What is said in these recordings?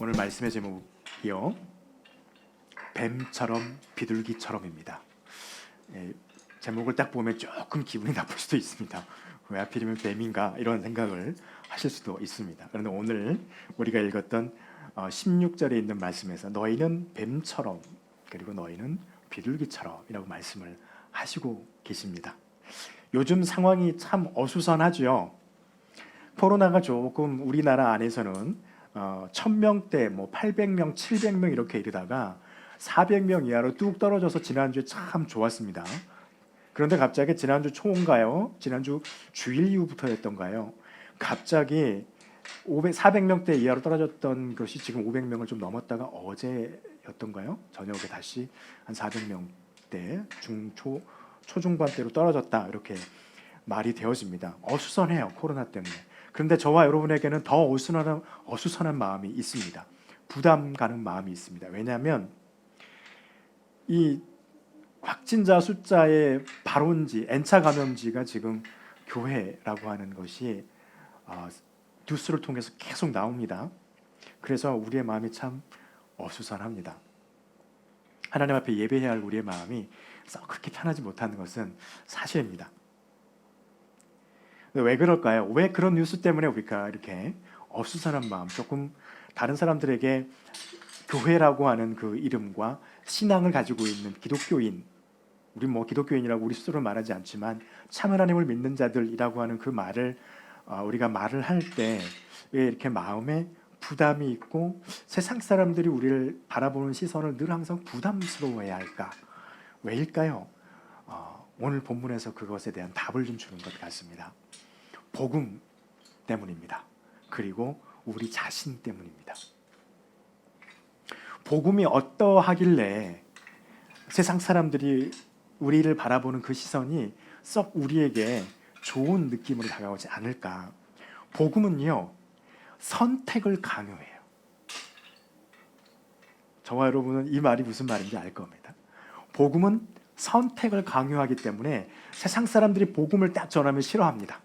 오늘 말씀의 제목이요, 뱀처럼 비둘기처럼입니다. 제목을 딱 보면 조금 기분이 나쁠 수도 있습니다. 왜 하필이면 뱀인가 이런 생각을 하실 수도 있습니다. 그런데 오늘 우리가 읽었던 16절에 있는 말씀에서 너희는 뱀처럼 그리고 너희는 비둘기처럼 이라고 말씀을 하시고 계십니다. 요즘 상황이 참 어수선하죠. 코로나가 조금 우리나라 안에서는 1000명대, 800명, 700명 이렇게 이르다가 400명 이하로 뚝 떨어져서 지난주에 참 좋았습니다. 그런데 갑자기 지난주 초인가요? 지난주 주일 이후부터였던가요? 갑자기 400명대 이하로 떨어졌던 것이 지금 500명을 좀 넘었다가 어제였던가요? 저녁에 다시 한 400명대 초중반대로 떨어졌다 이렇게 말이 되어집니다. 어수선해요, 코로나 때문에. 그런데 저와 여러분에게는 더 어수선한 마음이 있습니다. 부담 가는 마음이 있습니다. 왜냐하면 이 확진자 숫자의 발원지, N차 감염지가 지금 교회라고 하는 것이 뉴스를 통해서 계속 나옵니다. 그래서 우리의 마음이 참 어수선합니다. 하나님 앞에 예배해야 할 우리의 마음이 썩 그렇게 편하지 못하는 것은 사실입니다. 왜 그럴까요? 왜 그런 뉴스 때문에 우리가 이렇게 어수선한 마음, 조금 다른 사람들에게 교회라고 하는 그 이름과 신앙을 가지고 있는 기독교인, 우리 기독교인이라고 우리 스스로 말하지 않지만 참 하나님을 믿는 자들이라고 하는 그 말을 우리가 말을 할 때 왜 이렇게 마음에 부담이 있고 세상 사람들이 우리를 바라보는 시선을 늘 항상 부담스러워해야 할까? 왜일까요? 오늘 본문에서 그것에 대한 답을 좀 주는 것 같습니다. 복음 때문입니다. 그리고 우리 자신 때문입니다. 복음이 어떠하길래 세상 사람들이 우리를 바라보는 그 시선이 썩 우리에게 좋은 느낌으로 다가오지 않을까? 복음은요, 선택을 강요해요. 저와 여러분은 이 말이 무슨 말인지 알 겁니다. 복음은 선택을 강요하기 때문에 세상 사람들이 복음을 딱 전하면 싫어합니다.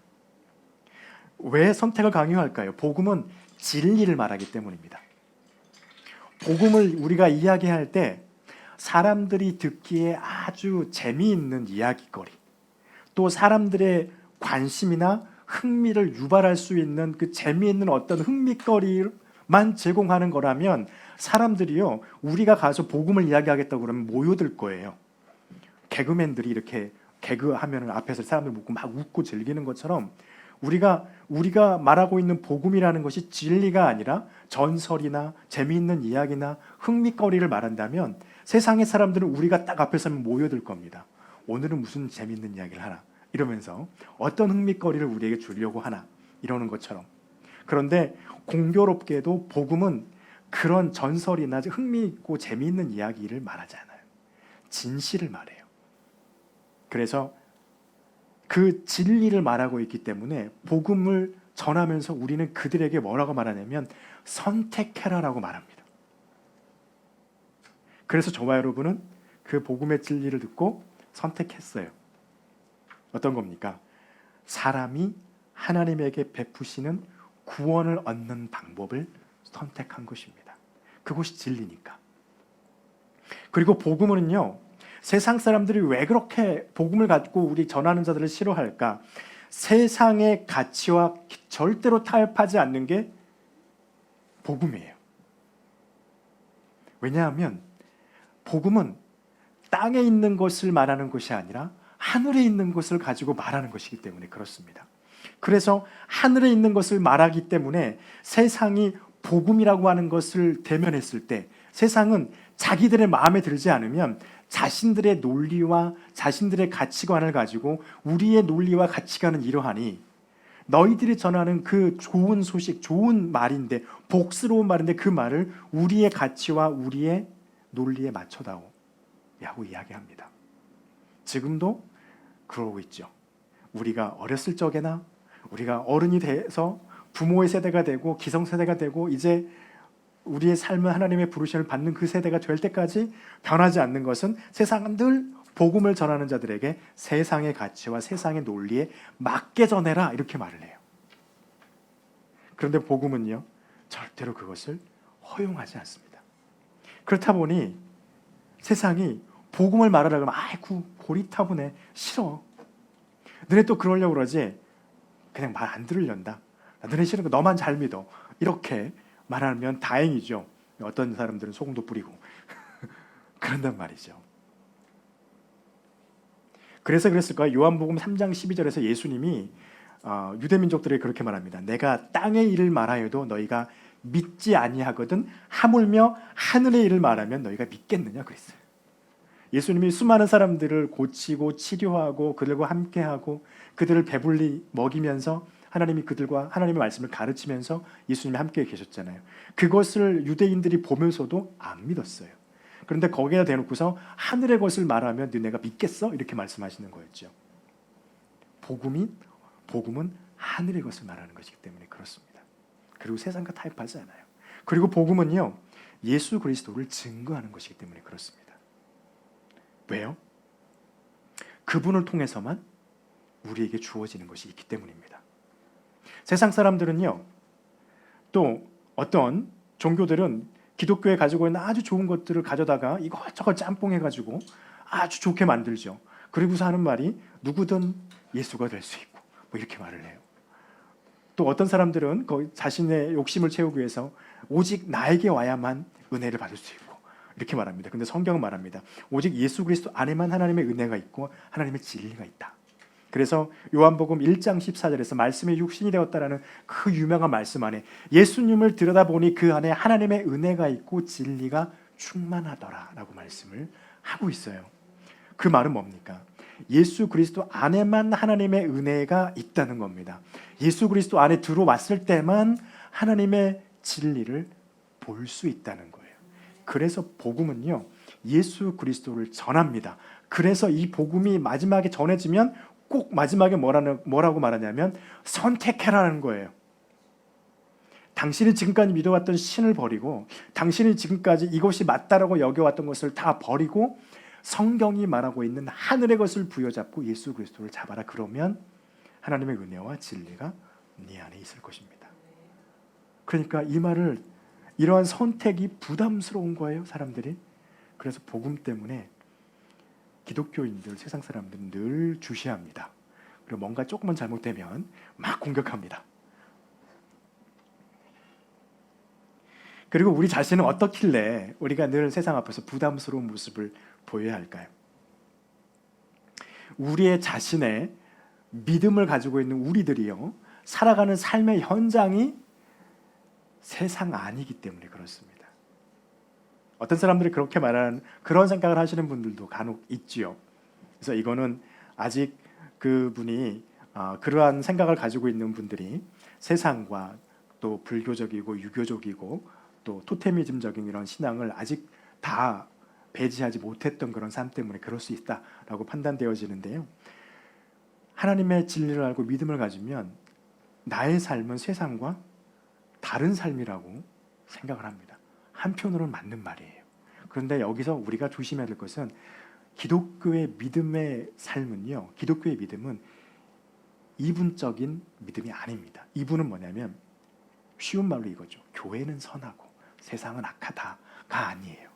왜 선택을 강요할까요? 복음은 진리를 말하기 때문입니다. 복음을 우리가 이야기할 때 사람들이 듣기에 아주 재미있는 이야기거리, 또 사람들의 관심이나 흥미를 유발할 수 있는 그 재미있는 어떤 흥미거리만 제공하는 거라면 사람들이요, 우리가 가서 복음을 이야기하겠다고 그러면 모여들 거예요. 개그맨들이 이렇게 개그하면 앞에서 사람들 묻고 막 웃고 즐기는 것처럼 우리가 말하고 있는 복음이라는 것이 진리가 아니라 전설이나 재미있는 이야기나 흥미거리를 말한다면 세상의 사람들은 우리가 딱 앞에 서면 모여들 겁니다. 오늘은 무슨 재미있는 이야기를 하나 이러면서 어떤 흥미거리를 우리에게 주려고 하나 이러는 것처럼. 그런데 공교롭게도 복음은 그런 전설이나 흥미있고 재미있는 이야기를 말하지 않아요. 진실을 말해요. 그래서 그 진리를 말하고 있기 때문에 복음을 전하면서 우리는 그들에게 뭐라고 말하냐면 선택해라라고 말합니다. 그래서 저와 여러분은 그 복음의 진리를 듣고 선택했어요. 어떤 겁니까? 사람이 하나님에게 베푸시는 구원을 얻는 방법을 선택한 것입니다. 그것이 진리니까. 그리고 복음은요, 세상 사람들이 왜 그렇게 복음을 갖고 우리 전하는 자들을 싫어할까? 세상의 가치와 절대로 타협하지 않는 게 복음이에요. 왜냐하면 복음은 땅에 있는 것을 말하는 것이 아니라 하늘에 있는 것을 가지고 말하는 것이기 때문에 그렇습니다. 그래서 하늘에 있는 것을 말하기 때문에 세상이 복음이라고 하는 것을 대면했을 때 세상은 자기들의 마음에 들지 않으면 자신들의 논리와 자신들의 가치관을 가지고 우리의 논리와 가치관은 이러하니 너희들이 전하는 그 좋은 소식, 좋은 말인데 복스러운 말인데 그 말을 우리의 가치와 우리의 논리에 맞춰다오 라고 이야기합니다. 지금도 그러고 있죠. 우리가 어렸을 적에나 우리가 어른이 돼서 부모의 세대가 되고 기성세대가 되고 이제 우리의 삶은 하나님의 부르심을 받는 그 세대가 될 때까지 변하지 않는 것은 세상은 늘 복음을 전하는 자들에게 세상의 가치와 세상의 논리에 맞게 전해라 이렇게 말을 해요. 그런데 복음은요, 절대로 그것을 허용하지 않습니다. 그렇다 보니 세상이 복음을 말하라 그러면 아이고 고리타분해, 싫어, 너네 또 그러려고 그러지, 그냥 말 안 들으련다, 너네 싫은 거 너만 잘 믿어, 이렇게 말하면 다행이죠. 어떤 사람들은 소금도 뿌리고 그런단 말이죠. 그래서 그랬을 거예요. 요한복음 3장 12절에서 예수님이 유대민족들에게 그렇게 말합니다. 내가 땅의 일을 말하여도 너희가 믿지 아니하거든 하물며 하늘의 일을 말하면 너희가 믿겠느냐 그랬어요. 예수님이 수많은 사람들을 고치고 치료하고 그들과 함께하고 그들을 배불리 먹이면서 하나님이 그들과 하나님의 말씀을 가르치면서 예수님이 함께 계셨잖아요. 그것을 유대인들이 보면서도 안 믿었어요. 그런데 거기에다 대놓고서 하늘의 것을 말하면 너네가 믿겠어? 이렇게 말씀하시는 거였죠. 복음은 하늘의 것을 말하는 것이기 때문에 그렇습니다. 그리고 세상과 타협하지 않아요. 그리고 복음은요, 예수 그리스도를 증거하는 것이기 때문에 그렇습니다. 왜요? 그분을 통해서만 우리에게 주어지는 것이 있기 때문입니다. 세상 사람들은요, 또 어떤 종교들은 기독교에 가지고 있는 아주 좋은 것들을 가져다가 이것저것 짬뽕해가지고 아주 좋게 만들죠. 그리고서 하는 말이 누구든 예수가 될 수 있고 뭐 이렇게 말을 해요. 또 어떤 사람들은 자신의 욕심을 채우기 위해서 오직 나에게 와야만 은혜를 받을 수 있고 이렇게 말합니다. 근데 성경은 말합니다. 오직 예수 그리스도 안에만 하나님의 은혜가 있고 하나님의 진리가 있다. 그래서 요한복음 1장 14절에서 말씀이 육신이 되었다라는 그 유명한 말씀 안에 예수님을 들여다보니 그 안에 하나님의 은혜가 있고 진리가 충만하더라라고 말씀을 하고 있어요. 그 말은 뭡니까? 예수 그리스도 안에만 하나님의 은혜가 있다는 겁니다. 예수 그리스도 안에 들어왔을 때만 하나님의 진리를 볼 수 있다는 거예요. 그래서 복음은요, 예수 그리스도를 전합니다. 그래서 이 복음이 마지막에 전해지면 꼭 마지막에 뭐라고 말하냐면 선택해라는 거예요. 당신이 지금까지 믿어왔던 신을 버리고 당신이 지금까지 이것이 맞다라고 여겨왔던 것을 다 버리고 성경이 말하고 있는 하늘의 것을 부여잡고 예수 그리스도를 잡아라. 그러면 하나님의 은혜와 진리가 네 안에 있을 것입니다. 그러니까 이 말을, 이러한 선택이 부담스러운 거예요, 사람들이. 그래서 복음 때문에 기독교인들, 세상 사람들은 늘 주시합니다. 그리고 뭔가 조금만 잘못되면 막 공격합니다. 그리고 우리 자신은 어떻길래 우리가 늘 세상 앞에서 부담스러운 모습을 보여야 할까요? 우리의 자신의 믿음을 가지고 있는 우리들이요, 살아가는 삶의 현장이 세상 아니기 때문에 그렇습니다. 어떤 사람들이 그렇게 말하는 그런 생각을 하시는 분들도 간혹 있지요. 그래서 이거는 아직 그분이 그러한 생각을 가지고 있는 분들이 세상과 또 불교적이고 유교적이고 또 토테미즘적인 이런 신앙을 아직 다 배제하지 못했던 그런 삶 때문에 그럴 수 있다라고 판단되어지는데요. 하나님의 진리를 알고 믿음을 가지면 나의 삶은 세상과 다른 삶이라고 생각을 합니다. 한편으로는 맞는 말이에요. 그런데 여기서 우리가 조심해야 될 것은 기독교의 믿음의 삶은요, 기독교의 믿음은 이분적인 믿음이 아닙니다. 이분은 뭐냐면 쉬운 말로 이거죠. 교회는 선하고 세상은 악하다가 아니에요.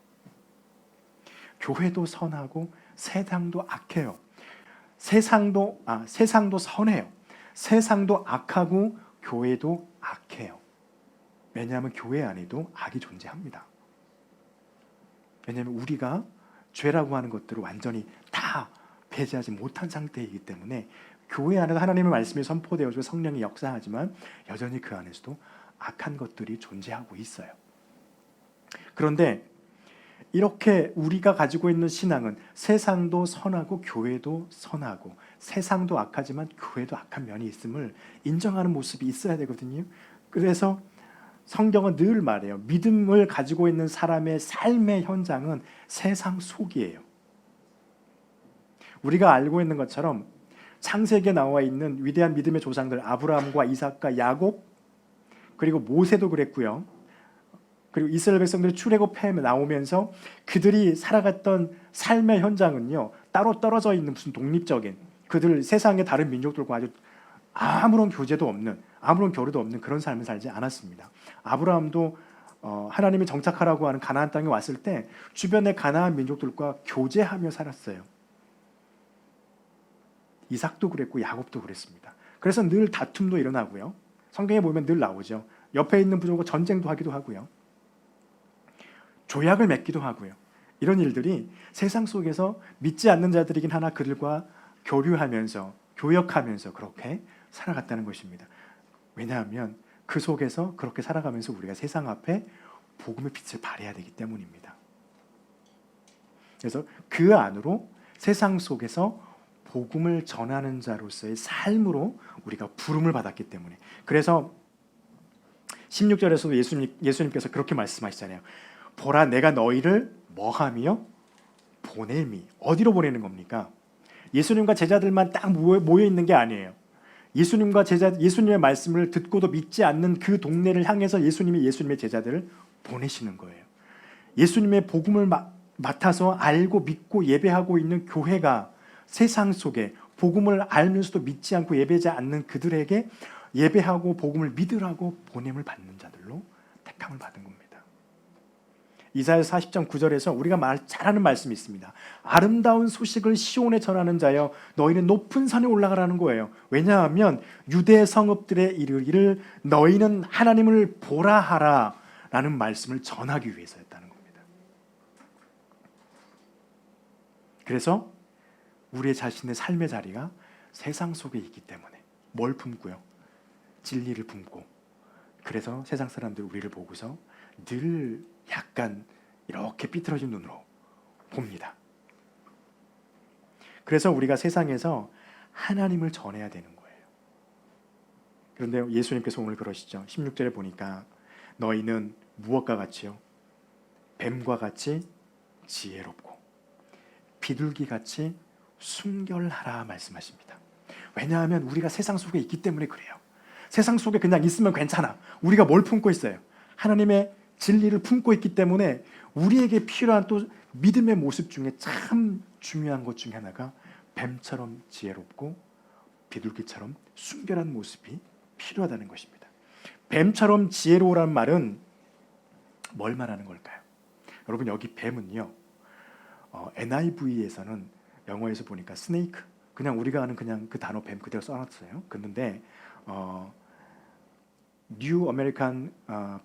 교회도 선하고 세상도 악해요. 세상도 선해요. 세상도 악하고 교회도 악해요. 왜냐하면 교회 안에도 악이 존재합니다. 왜냐하면 우리가 죄라고 하는 것들을 완전히 다 배제하지 못한 상태이기 때문에 교회 안에서 하나님의 말씀이 선포되어지고 성령이 역사하지만 여전히 그 안에서도 악한 것들이 존재하고 있어요. 그런데 이렇게 우리가 가지고 있는 신앙은 세상도 선하고 교회도 선하고 세상도 악하지만 교회도 악한 면이 있음을 인정하는 모습이 있어야 되거든요. 그래서 성경은 늘 말해요. 믿음을 가지고 있는 사람의 삶의 현장은 세상 속이에요. 우리가 알고 있는 것처럼 창세기에 나와 있는 위대한 믿음의 조상들 아브라함과 이삭과 야곱, 그리고 모세도 그랬고요. 그리고 이스라엘 백성들이 출애굽해 나오면서 그들이 살아갔던 삶의 현장은요, 따로 떨어져 있는 무슨 독립적인, 그들 세상의 다른 민족들과 아주 아무런 교제도 없는, 아무런 교류도 없는 그런 삶을 살지 않았습니다. 아브라함도 하나님이 정착하라고 하는 가나안 땅에 왔을 때 주변의 가나안 민족들과 교제하며 살았어요. 이삭도 그랬고 야곱도 그랬습니다. 그래서 늘 다툼도 일어나고요. 성경에 보면 늘 나오죠. 옆에 있는 부족과 전쟁도 하기도 하고요. 조약을 맺기도 하고요. 이런 일들이 세상 속에서 믿지 않는 자들이긴 하나 그들과 교류하면서 교역하면서 그렇게 살아갔다는 것입니다. 왜냐하면 그 속에서 그렇게 살아가면서 우리가 세상 앞에 복음의 빛을 발해야 되기 때문입니다. 그래서 그 안으로 세상 속에서 복음을 전하는 자로서의 삶으로 우리가 부름을 받았기 때문에, 그래서 16절에서도 예수님께서 그렇게 말씀하시잖아요. 보라, 내가 너희를 뭐하며 보냄이. 어디로 보내는 겁니까? 예수님과 제자들만 딱 모여 있는 게 아니에요. 예수님의 말씀을 듣고도 믿지 않는 그 동네를 향해서 예수님의 제자들을 보내시는 거예요. 예수님의 복음을 맡아서 알고 믿고 예배하고 있는 교회가 세상 속에 복음을 알면서도 믿지 않고 예배하지 않는 그들에게 예배하고 복음을 믿으라고 보냄을 받는 자들로 택함을 받은 겁니다. 이사야서 40장 9절에서 우리가 잘 아는 말씀이 있습니다. 아름다운 소식을 시온에 전하는 자여, 너희는 높은 산에 올라가라는 거예요. 왜냐하면 유대 성읍들에 이르기를 너희는 하나님을 보라 하라 라는 말씀을 전하기 위해서였다는 겁니다. 그래서 우리의 자신의 삶의 자리가 세상 속에 있기 때문에 뭘 품고요? 진리를 품고, 그래서 세상 사람들이 우리를 보고서 늘 약간 이렇게 삐뚤어진 눈으로 봅니다. 그래서 우리가 세상에서 하나님을 전해야 되는 거예요. 그런데 예수님께서 오늘 그러시죠. 16절에 보니까 너희는 무엇과 같이요? 뱀과 같이 지혜롭고 비둘기같이 순결하라 말씀하십니다. 왜냐하면 우리가 세상 속에 있기 때문에 그래요. 세상 속에 그냥 있으면 괜찮아. 우리가 뭘 품고 있어요? 하나님의 진리를 품고 있기 때문에 우리에게 필요한 또 믿음의 모습 중에 참 중요한 것 중에 하나가 뱀처럼 지혜롭고 비둘기처럼 순결한 모습이 필요하다는 것입니다. 뱀처럼 지혜로우란 말은 뭘 말하는 걸까요? 여러분, 여기 뱀은요, NIV에서는 영어에서 보니까 스네이크, 그냥 우리가 아는 그냥 그 단어 뱀 그대로 써놨어요. 그런데 뉴 아메리칸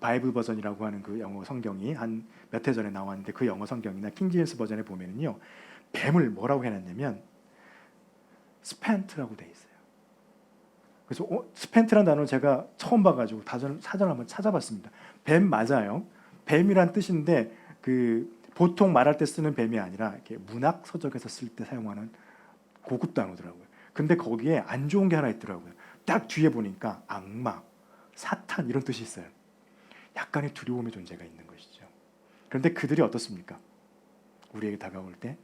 바이블 버전이라고 하는 그 영어 성경이 한 몇 해 전에 나왔는데, 그 영어 성경이나 킹제임스 버전에 보면은요, 뱀을 뭐라고 해놨냐면 스펜트라고 돼 있어요. 그래서 스펜트라는 단어를 제가 처음 봐가지고 사전을 한번 찾아봤습니다. 뱀 맞아요. 뱀이란 뜻인데 그 보통 말할 때 쓰는 뱀이 아니라 이렇게 문학 서적에서 쓸 때 사용하는 고급 단어더라고요. 근데 거기에 안 좋은 게 하나 있더라고요. 딱 뒤에 보니까 악마, 사탄 이런 뜻이 있어요. 약간의 두려움의 존재가 있는 것이죠. 그런데 그들이 어떻습니까? 우리에게 다가올 때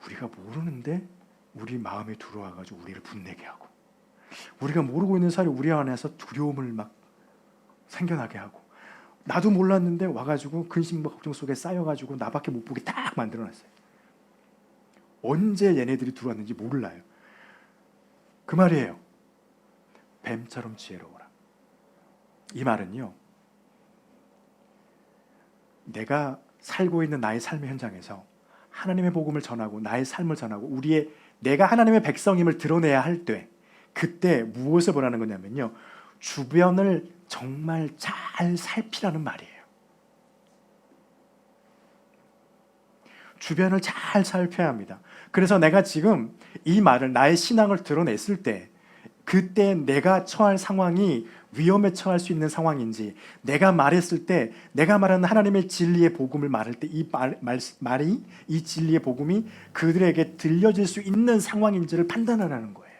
우리가 모르는데 우리 마음에 들어와가지고 우리를 분내게 하고, 우리가 모르고 있는 사이에 우리 안에서 두려움을 막 생겨나게 하고, 나도 몰랐는데 와가지고 근심과 걱정 속에 쌓여가지고 나밖에 못 보게 딱 만들어놨어요. 언제 얘네들이 들어왔는지 몰라요. 그 말이에요. 뱀처럼 지혜로워라. 이 말은요, 내가 살고 있는 나의 삶의 현장에서 하나님의 복음을 전하고 나의 삶을 전하고 내가 하나님의 백성임을 드러내야 할 때, 그때 무엇을 보라는 거냐면요, 주변을 정말 잘 살피라는 말이에요. 주변을 잘 살펴야 합니다. 그래서 내가 지금 이 말을, 나의 신앙을 드러냈을 때, 그때 내가 처할 상황이 위험에 처할 수 있는 상황인지, 내가 말했을 때, 내가 말하는 하나님의 진리의 복음을 말할 때 이 진리의 복음이 그들에게 들려질 수 있는 상황인지를 판단하라는 거예요.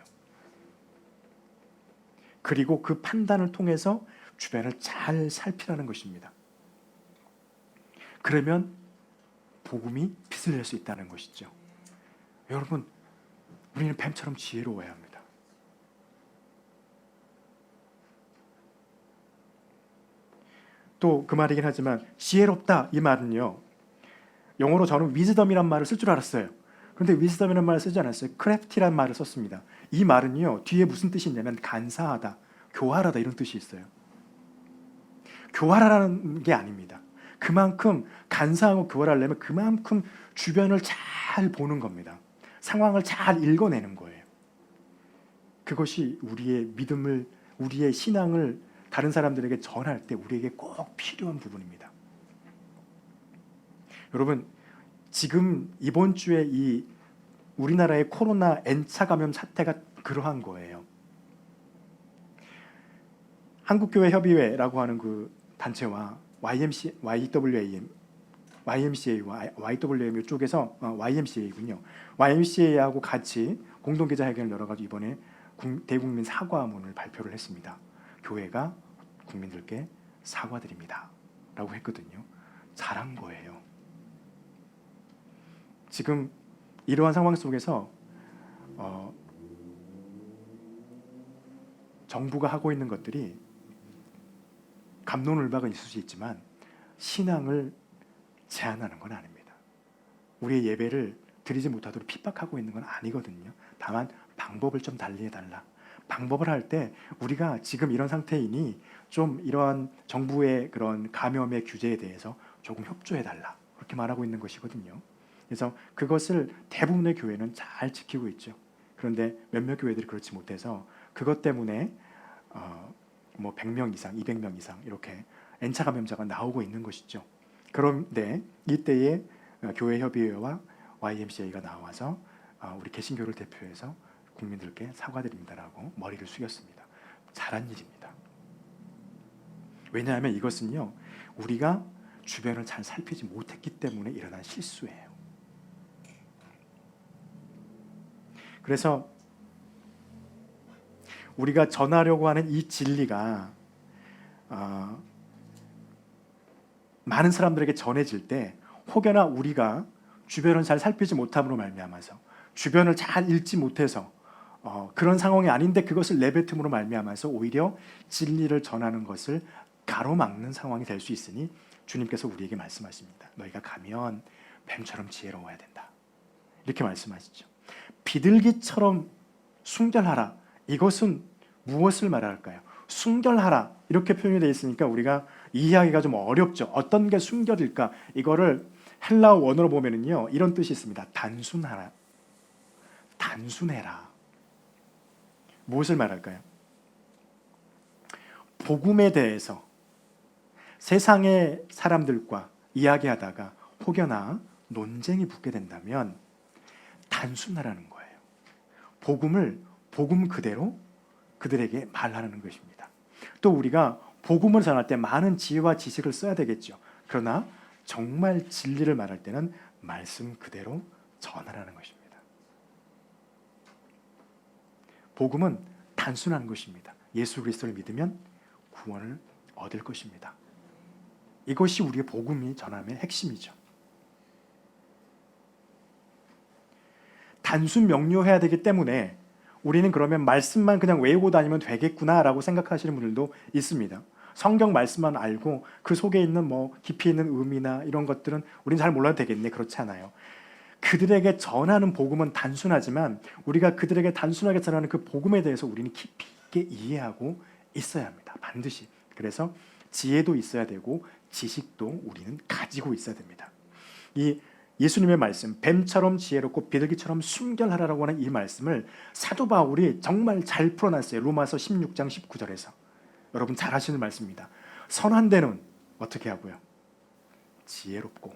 그리고 그 판단을 통해서 주변을 잘 살피라는 것입니다. 그러면 복음이 빛을 낼 수 있다는 것이죠. 여러분, 우리는 뱀처럼 지혜로워야 합니다. 또 그 말이긴 하지만 지혜롭다 이 말은요, 영어로 저는 위즈덤이란 말을 쓸 줄 알았어요. 그런데 위즈덤이란 말을 쓰지 않았어요. 크래프티란 말을 썼습니다. 이 말은요, 뒤에 무슨 뜻이 있냐면 간사하다, 교활하다 이런 뜻이 있어요. 교활하라는 게 아닙니다. 그만큼 간사하고 교활하려면 그만큼 주변을 잘 보는 겁니다. 상황을 잘 읽어내는 거예요. 그것이 우리의 믿음을, 우리의 신앙을 다른 사람들에게 전할 때 우리에게 꼭 필요한 부분입니다. 여러분, 지금 이번 주에 이 우리나라의 코로나 N차 감염 사태가 그러한 거예요. 한국교회협의회라고 하는 그 단체와 YMCA와 YWAM 이쪽에서 YMCA군요. YMCA하고 같이 공동기자회견을 열어가지고 이번에 대국민 사과문을 발표를 했습니다. 교회가 국민들께 사과드립니다 라고 했거든요. 잘한 거예요. 지금 이러한 상황 속에서 정부가 하고 있는 것들이 갑론을박은 있을 수 있지만 신앙을 제한하는 건 아닙니다. 우리의 예배를 드리지 못하도록 핍박하고 있는 건 아니거든요. 다만 방법을 좀 달리해달라. 방법을 할 때 우리가 지금 이런 상태이니 좀 이러한 정부의 그런 감염의 규제에 대해서 조금 협조해달라. 그렇게 말하고 있는 것이거든요. 그래서 그것을 대부분의 교회는 잘 지키고 있죠. 그런데 몇몇 교회들이 그렇지 못해서 그것 때문에 뭐 100명 이상, 200명 이상 이렇게 N차 감염자가 나오고 있는 것이죠. 그런데 이때에 교회협의회와 YMCA가 나와서 우리 개신교를 대표해서 국민들께 사과드립니다라고 머리를 숙였습니다. 잘한 일입니다. 왜냐하면 이것은요, 우리가 주변을 잘 살피지 못했기 때문에 일어난 실수예요. 그래서 우리가 전하려고 하는 이 진리가 많은 사람들에게 전해질 때 혹여나 우리가 주변을 잘 살피지 못함으로 말미암아서 주변을 잘 읽지 못해서 그런 상황이 아닌데 그것을 내뱉음으로 말미암아서 오히려 진리를 전하는 것을 가로막는 상황이 될 수 있으니 주님께서 우리에게 말씀하십니다. 너희가 가면 뱀처럼 지혜로워야 된다. 이렇게 말씀하시죠. 비둘기처럼 순결하라. 이것은 무엇을 말할까요? 순결하라 이렇게 표현이 되어 있으니까 우리가 이해하기가 좀 어렵죠. 어떤 게 순결일까? 이거를 헬라어 원어로 보면은요 이런 뜻이 있습니다. 단순하라, 단순해라. 무엇을 말할까요? 복음에 대해서 세상의 사람들과 이야기하다가 혹여나 논쟁이 붙게 된다면 단순하라는 거예요. 복음을 복음 그대로 그들에게 말하는 것입니다. 또 우리가 복음을 전할 때 많은 지혜와 지식을 써야 되겠죠. 그러나 정말 진리를 말할 때는 말씀 그대로 전하라는 것입니다. 복음은 단순한 것입니다. 예수 그리스도를 믿으면 구원을 얻을 것입니다. 이것이 우리의 복음이 전함의 핵심이죠. 단순 명료해야 되기 때문에 우리는 그러면 말씀만 그냥 외우고 다니면 되겠구나라고 생각하시는 분들도 있습니다. 성경 말씀만 알고 그 속에 있는 뭐 깊이 있는 의미나 이런 것들은 우리는 잘 몰라도 되겠네. 그렇지 않아요. 그들에게 전하는 복음은 단순하지만 우리가 그들에게 단순하게 전하는 그 복음에 대해서 우리는 깊이 있게 이해하고 있어야 합니다. 반드시. 그래서 지혜도 있어야 되고 지식도 우리는 가지고 있어야 됩니다. 이 예수님의 말씀, 뱀처럼 지혜롭고 비둘기처럼 순결하라고 하는 이 말씀을 사도 바울이 정말 잘 풀어놨어요. 로마서 16장 19절에서. 여러분 잘 아시는 말씀입니다. 선한 데는 어떻게 하고요? 지혜롭고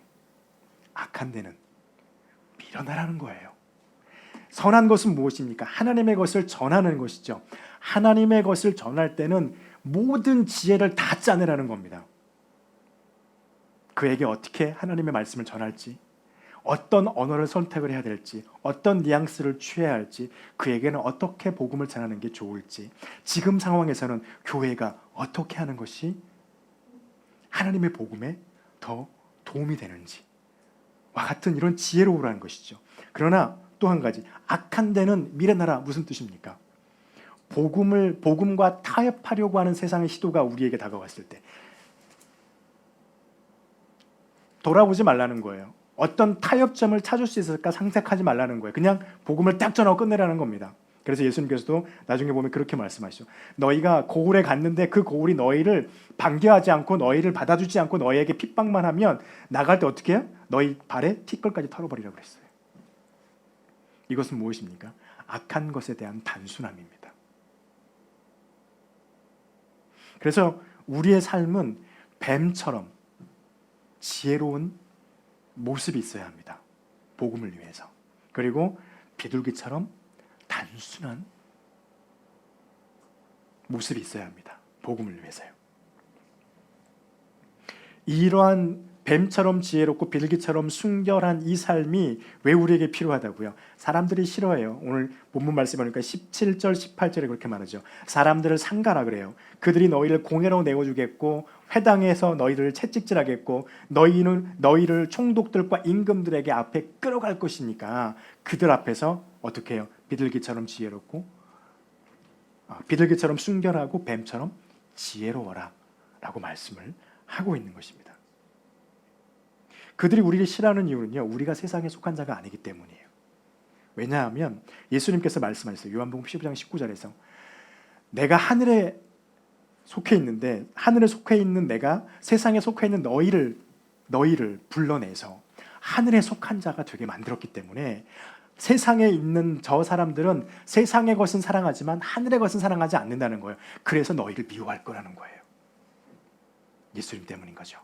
악한 데는 밀어내라는 거예요. 선한 것은 무엇입니까? 하나님의 것을 전하는 것이죠. 하나님의 것을 전할 때는 모든 지혜를 다 짜내라는 겁니다. 그에게 어떻게 하나님의 말씀을 전할지, 어떤 언어를 선택을 해야 될지, 어떤 뉘앙스를 취해야 할지, 그에게는 어떻게 복음을 전하는 게 좋을지, 지금 상황에서는 교회가 어떻게 하는 것이 하나님의 복음에 더 도움이 되는지와 같은 이런 지혜로우라는 것이죠. 그러나 또 한 가지, 악한 데는 미련하라. 무슨 뜻입니까? 복음과 타협하려고 하는 세상의 시도가 우리에게 다가왔을 때 돌아보지 말라는 거예요. 어떤 타협점을 찾을 수 있을까 상상하지 말라는 거예요. 그냥 복음을 딱 전하고 끝내라는 겁니다. 그래서 예수님께서도 나중에 보면 그렇게 말씀하시죠. 너희가 고을에 갔는데 그 고을이 너희를 반겨하지 않고 너희를 받아주지 않고 너희에게 핍박만 하면 나갈 때 어떻게 해요? 너희 발에 티끌까지 털어버리라고 그랬어요. 이것은 무엇입니까? 악한 것에 대한 단순함입니다. 그래서 우리의 삶은 뱀처럼 지혜로운 모습이 있어야 합니다. 복음을 위해서. 그리고 비둘기처럼 단순한 모습이 있어야 합니다. 복음을 위해서요. 이러한 뱀처럼 지혜롭고 비둘기처럼 순결한 이 삶이 왜 우리에게 필요하다고요? 사람들이 싫어해요. 오늘 본문 말씀 보니까 17절 18절에 그렇게 말하죠. 사람들을 상가라 그래요. 그들이 너희를 공회로 내어주겠고 회당에서 너희를 채찍질하겠고 너희를 총독들과 임금들에게 앞에 끌어갈 것이니까 그들 앞에서 어떻게 해요? 비둘기처럼 지혜롭고 비둘기처럼 순결하고 뱀처럼 지혜로워라 라고 말씀을 하고 있는 것입니다. 그들이 우리를 싫어하는 이유는요, 우리가 세상에 속한 자가 아니기 때문이에요. 왜냐하면 예수님께서 말씀하셨어요. 요한복음 15장 19절에서 내가 하늘에 속해 있는데 하늘에 속해 있는 내가 세상에 속해 있는 너희를 불러내서 하늘에 속한 자가 되게 만들었기 때문에 세상에 있는 저 사람들은 세상의 것은 사랑하지만 하늘의 것은 사랑하지 않는다는 거예요. 그래서 너희를 미워할 거라는 거예요. 예수님 때문인 거죠.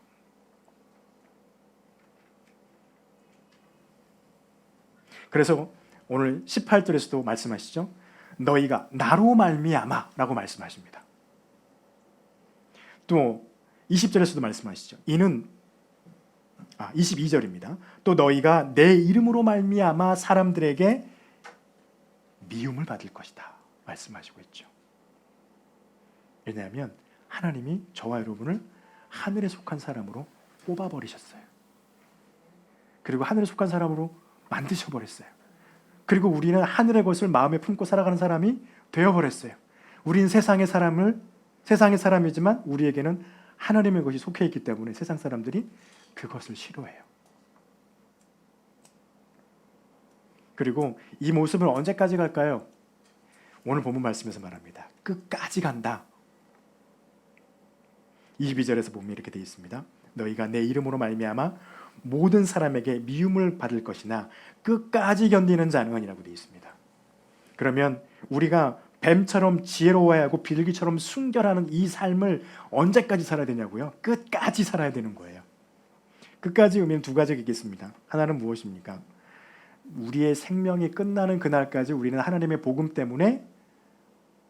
그래서 오늘 18절에서도 말씀하시죠. 너희가 나로 말미암아 라고 말씀하십니다. 또 20절에서도 말씀하시죠. 이는 22절입니다. 또 너희가 내 이름으로 말미암아 사람들에게 미움을 받을 것이다 말씀하시고 있죠. 왜냐하면 하나님이 저와 여러분을 하늘에 속한 사람으로 뽑아버리셨어요. 그리고 하늘에 속한 사람으로 만드셔버렸어요. 그리고 우리는 하늘의 것을 마음에 품고 살아가는 사람이 되어버렸어요. 우리는 세상의 사람이지만 우리에게는 하나님의 것이 속해 있기 때문에 세상 사람들이 그것을 싫어해요. 그리고 이 모습을 언제까지 갈까요? 오늘 본문 말씀에서 말합니다. 끝까지 간다. 22절에서 보면 이렇게 되어 있습니다. 너희가 내 이름으로 말미암아 모든 사람에게 미움을 받을 것이나 끝까지 견디는 자는 이라고 되어 있습니다. 그러면 우리가 뱀처럼 지혜로워야 하고 비둘기처럼 순결하는 이 삶을 언제까지 살아야 되냐고요? 끝까지 살아야 되는 거예요. 끝까지 의미는 두 가지가 있겠습니다. 하나는 무엇입니까? 우리의 생명이 끝나는 그날까지 우리는 하나님의 복음 때문에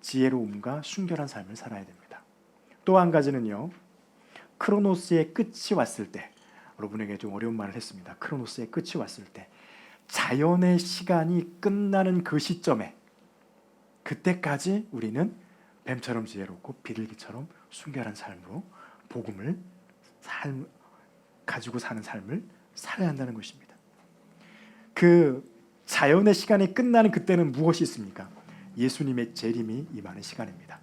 지혜로움과 순결한 삶을 살아야 됩니다. 또 한 가지는요, 크로노스의 끝이 왔을 때, 여러분에게 좀 어려운 말을 했습니다. 크로노스의 끝이 왔을 때, 자연의 시간이 끝나는 그 시점에, 그때까지 우리는 뱀처럼 지혜롭고 비둘기처럼 순결한 삶으로 복음을 가지고 사는 삶을 살아야 한다는 것입니다. 그 자연의 시간이 끝나는 그때는 무엇이 있습니까? 예수님의 재림이 임하는 시간입니다.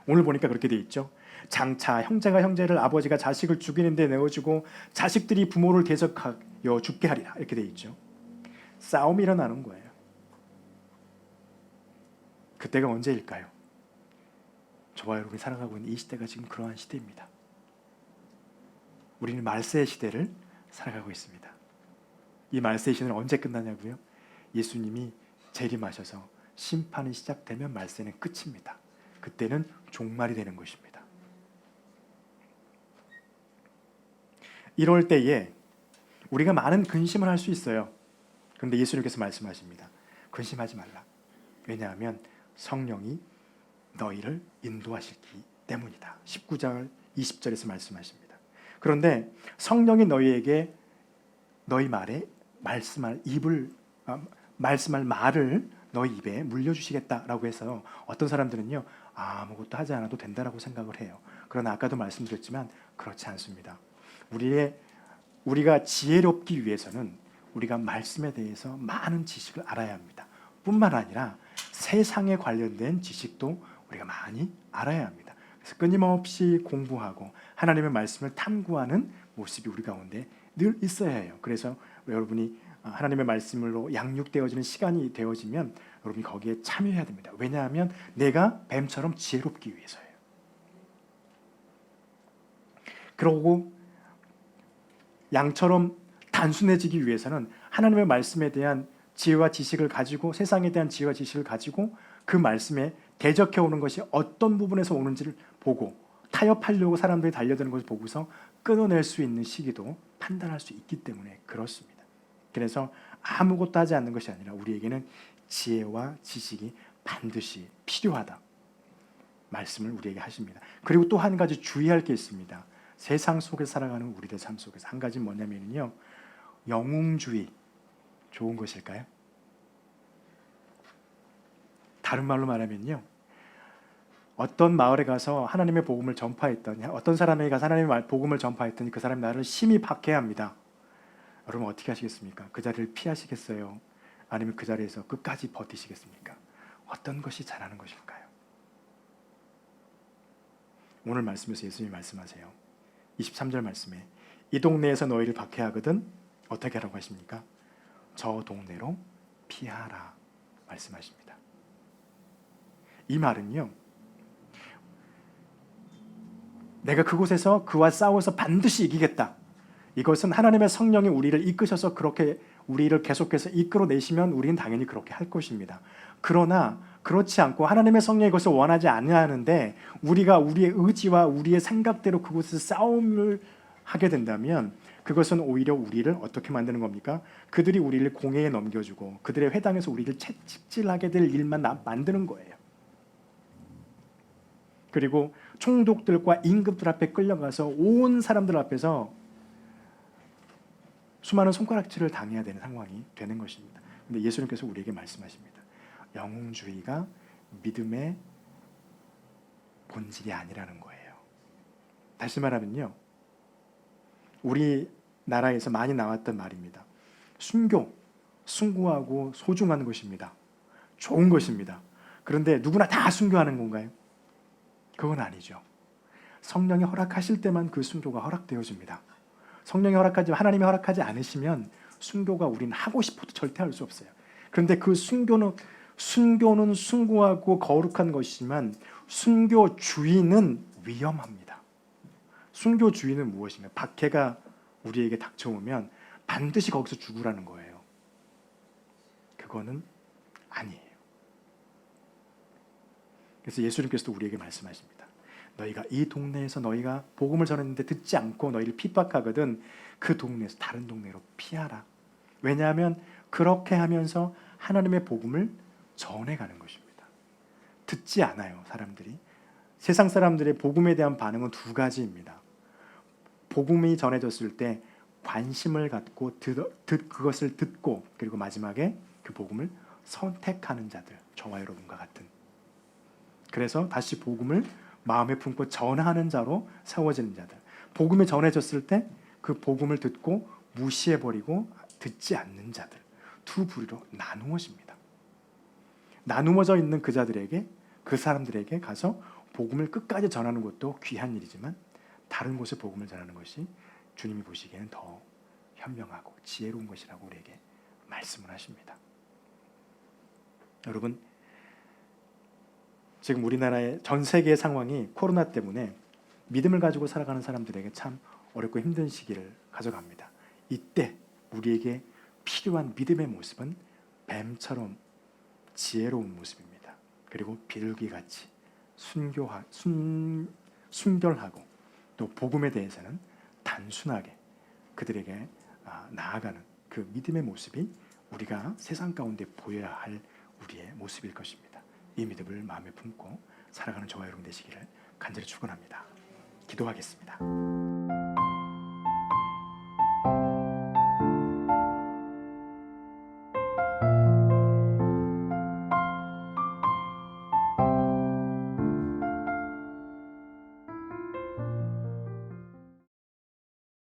오늘 보니까 그렇게 돼 있죠. 장차 형제가 형제를, 아버지가 자식을 죽이는 데 내어주고 자식들이 부모를 대적하여 죽게 하리라 이렇게 돼 있죠. 싸움이 일어나는 거예요. 그때가 언제일까요? 저와 여러분이 살아가고 있는 이 시대가 지금 그러한 시대입니다. 우리는 말세의 시대를 살아가고 있습니다. 이 말세의 시대는 언제 끝나냐고요? 예수님이 재림하셔서 심판이 시작되면 말세는 끝입니다. 그때는 종말이 되는 것입니다. 이럴 때에 우리가 많은 근심을 할 수 있어요. 그런데 예수님께서 말씀하십니다. 근심하지 말라. 왜냐하면 성령이 너희를 인도하시기 때문이다. 19절 20절에서 말씀하십니다. 그런데 성령이 너희에게 너희 말에 말씀할 말을 너희 입에 물려주시겠다라고 해서 어떤 사람들은요, 아무것도 하지 않아도 된다라고 생각을 해요. 그러나 아까도 말씀드렸지만 그렇지 않습니다. 우리가 지혜롭기 위해서는 우리가 말씀에 대해서 많은 지식을 알아야 합니다. 뿐만 아니라 세상에 관련된 지식도 우리가 많이 알아야 합니다. 그래서 끊임없이 공부하고 하나님의 말씀을 탐구하는 모습이 우리 가운데 늘 있어야 해요. 그래서 여러분이 하나님의 말씀으로 양육되어지는 시간이 되어지면 여러분이 거기에 참여해야 됩니다. 왜냐하면 내가 뱀처럼 지혜롭기 위해서예요. 그러고 양처럼 단순해지기 위해서는 하나님의 말씀에 대한 지혜와 지식을 가지고, 세상에 대한 지혜와 지식을 가지고 그 말씀에 대적해 오는 것이 어떤 부분에서 오는지를 보고, 타협하려고 사람들이 달려드는 것을 보고서 끊어낼 수 있는 시기도 판단할 수 있기 때문에 그렇습니다. 그래서 아무것도 하지 않는 것이 아니라 우리에게는 지혜와 지식이 반드시 필요하다 말씀을 우리에게 하십니다. 그리고 또 한 가지 주의할 게 있습니다. 세상 속에 살아가는 우리들 삶 속에서 한 가지 뭐냐면요, 영웅주의 좋은 것일까요? 다른 말로 말하면요, 어떤 마을에 가서 하나님의 복음을 전파했더니, 어떤 사람에게 가서 하나님의 복음을 전파했더니 그 사람이 나를 심히 박해합니다. 여러분 어떻게 하시겠습니까? 그 자리를 피하시겠어요? 아니면 그 자리에서 끝까지 버티시겠습니까? 어떤 것이 잘하는 것일까요? 오늘 말씀에서 예수님이 말씀하세요. 23절 말씀에 이 동네에서 너희를 박해하거든 어떻게 하라고 하십니까? 저 동네로 피하라 말씀하십니다. 이 말은요, 내가 그곳에서 그와 싸워서 반드시 이기겠다, 이것은 하나님의 성령이 우리를 이끄셔서 그렇게 우리를 계속해서 이끌어내시면 우리는 당연히 그렇게 할 것입니다. 그러나 그렇지 않고 하나님의 성령이 그것을 원하지 않는데 우리가 우리의 의지와 우리의 생각대로 그곳에서 싸움을 하게 된다면 그것은 오히려 우리를 어떻게 만드는 겁니까? 그들이 우리를 공회에 넘겨주고 그들의 회당에서 우리를 채찍질하게 될 일만 만드는 거예요. 그리고 총독들과 임금들 앞에 끌려가서 온 사람들 앞에서 수많은 손가락질을 당해야 되는 상황이 되는 것입니다. 근데 예수님께서 우리에게 말씀하십니다. 영웅주의가 믿음의 본질이 아니라는 거예요. 다시 말하면요, 우리 나라에서 많이 나왔던 말입니다. 순교, 숭고하고 소중한 것입니다. 좋은 것입니다. 그런데 누구나 다 순교하는 건가요? 그건 아니죠. 성령이 허락하실 때만 그 순교가 허락되어집니다. 성령이 허락하지, 하나님이 허락하지 않으시면 순교가 우리는 하고 싶어도 절대 할 수 없어요. 그런데 그 순교는 숭고하고 거룩한 것이지만 순교주의는 위험합니다. 순교주의는 무엇인가? 박해가 우리에게 닥쳐오면 반드시 거기서 죽으라는 거예요. 그거는 아니에요. 그래서 예수님께서도 우리에게 말씀하십니다. 너희가 이 동네에서 너희가 복음을 전했는데 듣지 않고 너희를 핍박하거든 그 동네에서 다른 동네로 피하라. 왜냐하면 그렇게 하면서 하나님의 복음을 전해가는 것입니다. 듣지 않아요, 사람들이. 세상 사람들의 복음에 대한 반응은 두 가지입니다. 복음이 전해졌을 때 관심을 갖고 그것을 듣고, 그리고 마지막에 그 복음을 선택하는 자들, 저와 여러분과 같은. 그래서 다시 복음을 마음에 품고 전하는 자로 세워지는 자들. 복음이 전해졌을 때 그 복음을 듣고 무시해버리고 듣지 않는 자들, 두 부류로 나누어집니다. 나누어져 있는 그 자들에게, 그 사람들에게 가서 복음을 끝까지 전하는 것도 귀한 일이지만 다른 곳에 복음을 전하는 것이 주님이 보시기에는 더 현명하고 지혜로운 것이라고 우리에게 말씀을 하십니다. 여러분, 지금 우리나라의 전 세계의 상황이 코로나 때문에 믿음을 가지고 살아가는 사람들에게 참 어렵고 힘든 시기를 가져갑니다. 이때 우리에게 필요한 믿음의 모습은 뱀처럼 지혜로운 모습입니다. 그리고 비둘기같이 순결하고 또 복음에 대해서는 단순하게 그들에게 나아가는 그 믿음의 모습이 우리가 세상 가운데 보여야 할 우리의 모습일 것입니다. 이 믿음을 마음에 품고 살아가는 저와 여러분 되시기를 간절히 축원합니다. 기도하겠습니다.